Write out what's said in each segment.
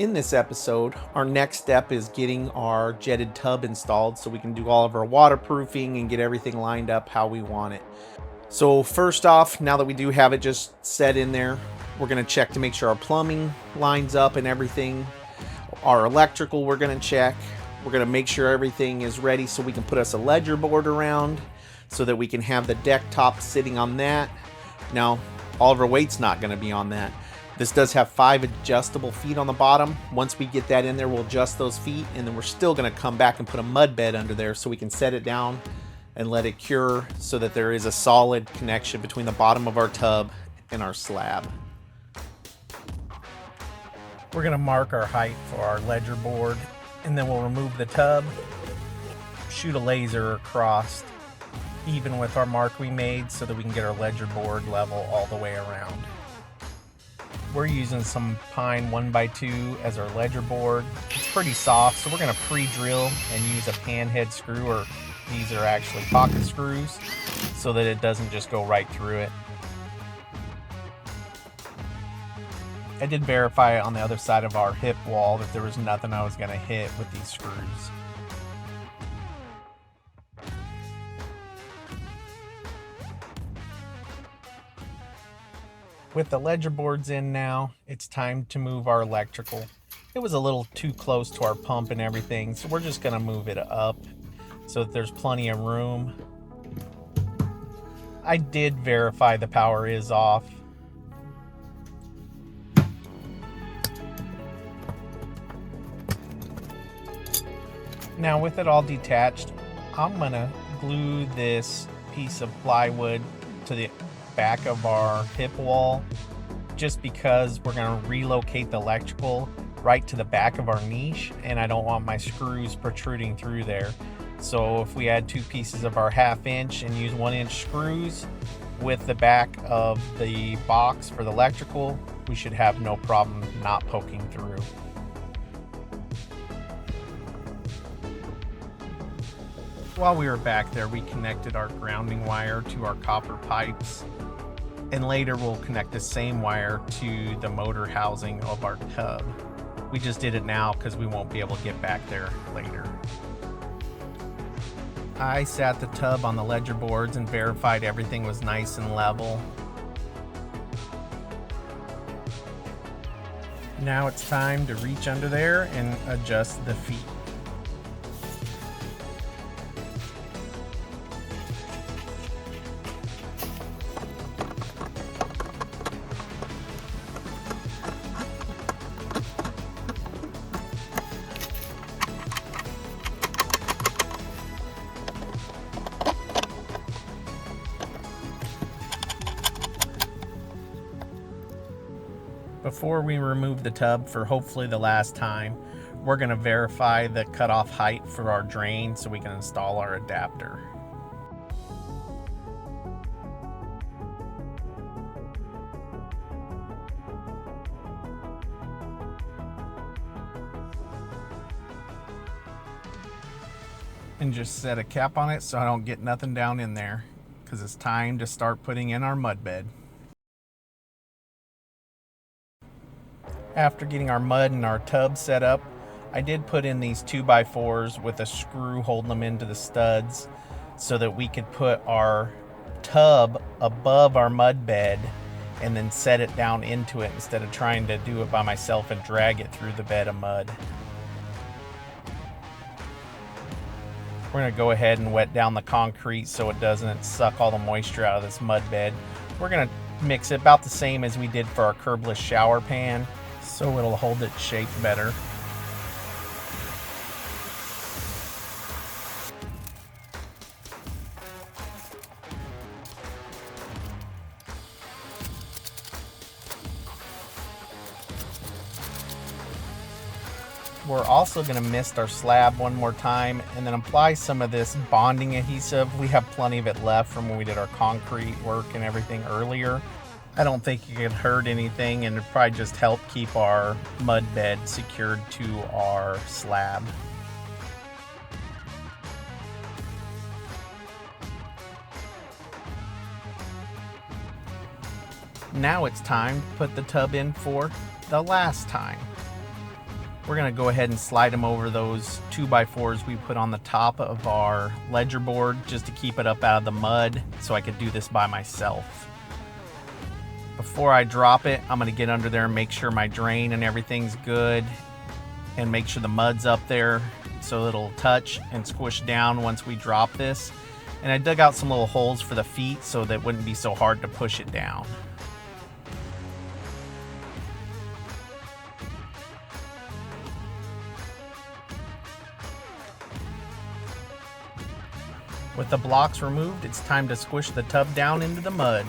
In this episode, our next step is getting our jetted tub installed so we can do all of our waterproofing and get everything lined up how we want it. So first off, now that we do have it just set in there, we're going to check to make sure our plumbing lines up and everything. Our electrical we're going to check. We're going to make sure everything is ready so we can put us a ledger board around so that we can have the deck top sitting on that. Now, all of our weight's not going to be on that. This does have 5 adjustable feet on the bottom. Once we get that in there, we'll adjust those feet, and then we're still going to come back and put a mud bed under there so we can set it down and let it cure so that there is a solid connection between the bottom of our tub and our slab. We're going to mark our height for our ledger board, and then we'll remove the tub, shoot a laser across even with our mark we made so that we can get our ledger board level all the way around. We're using some pine 1x2 as our ledger board. It's pretty soft, so we're going to pre-drill and use a panhead screw, or these are actually pocket screws, so that it doesn't just go right through it. I did verify on the other side of our hip wall that there was nothing I was going to hit with these screws. With the ledger boards in now, it's time to move our electrical. It was a little too close to our pump and everything, so we're just going to move it up so that there's plenty of room. I did verify the power is off. Now with it all detached, I'm going to glue this piece of plywood to the back of our hip wall, just because we're going to relocate the electrical right to the back of our niche, and I don't want my screws protruding through there. So if we add 2 pieces of our 1/2 inch and use 1-inch screws with the back of the box for the electrical, we should have no problem not poking through. While we were back there, we connected our grounding wire to our copper pipes, and later we'll connect the same wire to the motor housing of our tub. We just did it now because we won't be able to get back there later. I sat the tub on the ledger boards and verified everything was nice and level. Now it's time to reach under there and adjust the feet. Before we remove the tub for hopefully the last time, we're going to verify the cutoff height for our drain so we can install our adapter. And just set a cap on it so I don't get nothing down in there, because it's time to start putting in our mud bed. After getting our mud and our tub set up, I did put in these 2x4s with a screw holding them into the studs so that we could put our tub above our mud bed and then set it down into it instead of trying to do it by myself and drag it through the bed of mud. We're going to go ahead and wet down the concrete so it doesn't suck all the moisture out of this mud bed. We're going to mix it about the same as we did for our curbless shower pan, so it'll hold its shape better. We're also going to mist our slab one more time and then apply some of this bonding adhesive. We have plenty of it left from when we did our concrete work and everything earlier. I don't think it could hurt anything, and it'd probably just help keep our mud bed secured to our slab. Now it's time to put the tub in for the last time. We're gonna go ahead and slide them over those 2x4s we put on the top of our ledger board just to keep it up out of the mud so I could do this by myself. Before I drop it, I'm gonna get under there and make sure my drain and everything's good and make sure the mud's up there so it'll touch and squish down once we drop this. And I dug out some little holes for the feet so that it wouldn't be so hard to push it down. With the blocks removed, it's time to squish the tub down into the mud.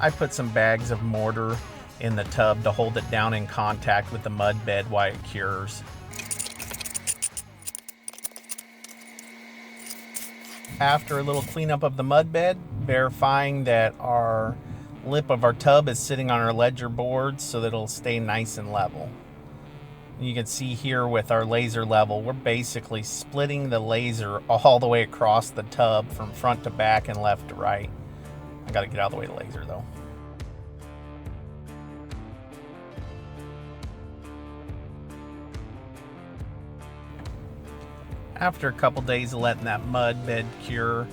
I put some bags of mortar in the tub to hold it down in contact with the mud bed while it cures. After a little cleanup of the mud bed, verifying that our lip of our tub is sitting on our ledger board so that it'll stay nice and level. You can see here with our laser level, we're basically splitting the laser all the way across the tub from front to back and left to right. I gotta get out of the way of the laser though. After a couple days of letting that mud bed cure,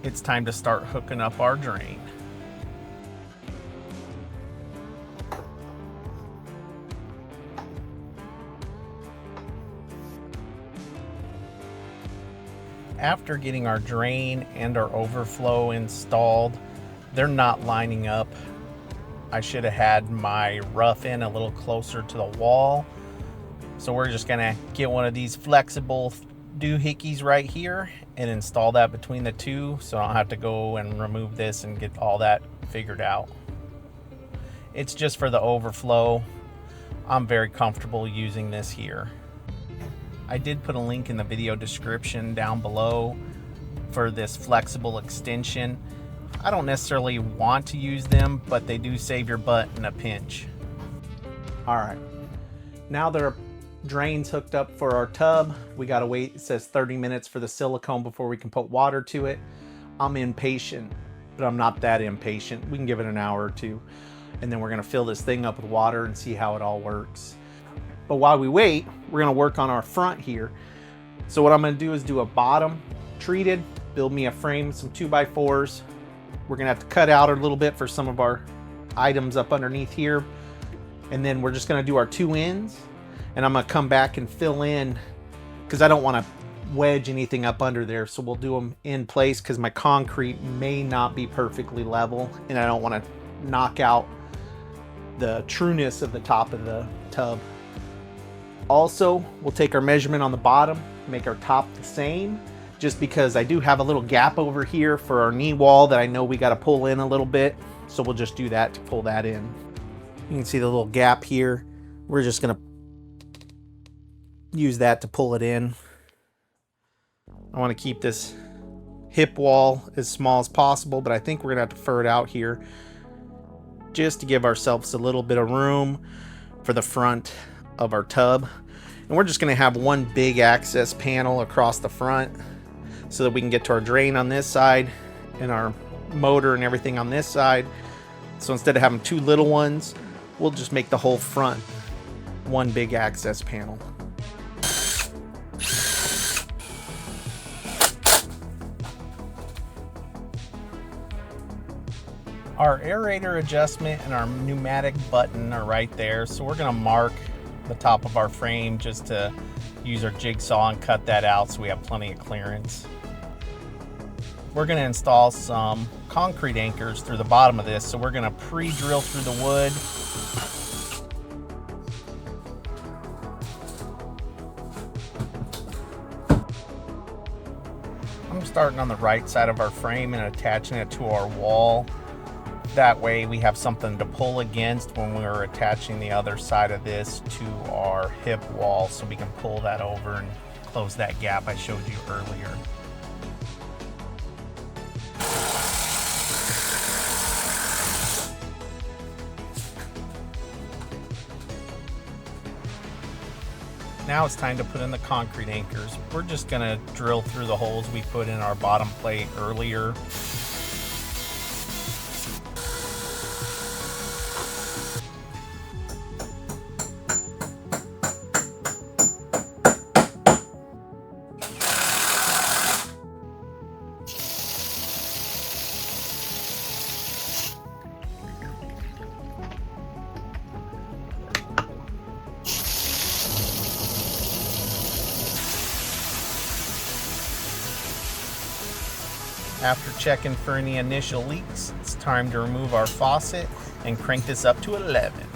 it's time to start hooking up our drain. After getting our drain and our overflow installed, they're not lining up. I should have had my rough end a little closer to the wall. So we're just gonna get one of these flexible doohickeys right here and install that between the two so I don't have to go and remove this and get all that figured out. It's just for the overflow. I'm very comfortable using this here. I did put a link in the video description down below for this flexible extension. I don't necessarily want to use them, but they do save your butt in a pinch. All right, now that our drain's hooked up for our tub, we gotta wait, it says 30 minutes for the silicone before we can put water to it. I'm impatient, but I'm not that impatient. We can give it an hour or two, and then we're gonna fill this thing up with water and see how it all works. But while we wait, we're gonna work on our front here. So what I'm gonna do is do a bottom treated, build me a frame, some 2x4s. We're gonna have to cut out a little bit for some of our items up underneath here. And then we're just gonna do our two ends. And I'm gonna come back and fill in because I don't wanna wedge anything up under there. So we'll do them in place because my concrete may not be perfectly level and I don't wanna knock out the trueness of the top of the tub. Also, we'll take our measurement on the bottom, make our top the same, just because I do have a little gap over here for our knee wall that I know we got to pull in a little bit. So we'll just do that to pull that in. You can see the little gap here. We're just going to use that to pull it in. I want to keep this hip wall as small as possible, but I think we're going to have to fur it out here just to give ourselves a little bit of room for the front of our tub. And we're just going to have one big access panel across the front so that we can get to our drain on this side and our motor and everything on this side. So instead of having two little ones, we'll just make the whole front one big access panel. Our aerator adjustment and our pneumatic button are right there, so we're going to mark the top of our frame just to use our jigsaw and cut that out so we have plenty of clearance. We're going to install some concrete anchors through the bottom of this, so we're going to pre-drill through the wood. I'm starting on the right side of our frame and attaching it to our wall. That way we have something to pull against when we're attaching the other side of this to our hip wall, so we can pull that over and close that gap I showed you earlier. Now it's time to put in the concrete anchors. We're just gonna drill through the holes we put in our bottom plate earlier. After checking for any initial leaks, it's time to remove our faucet and crank this up to 11.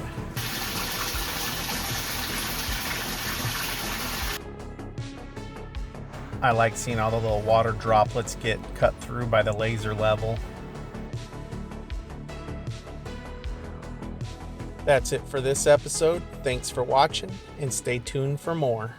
I like seeing all the little water droplets get cut through by the laser level. That's it for this episode. Thanks for watching and stay tuned for more.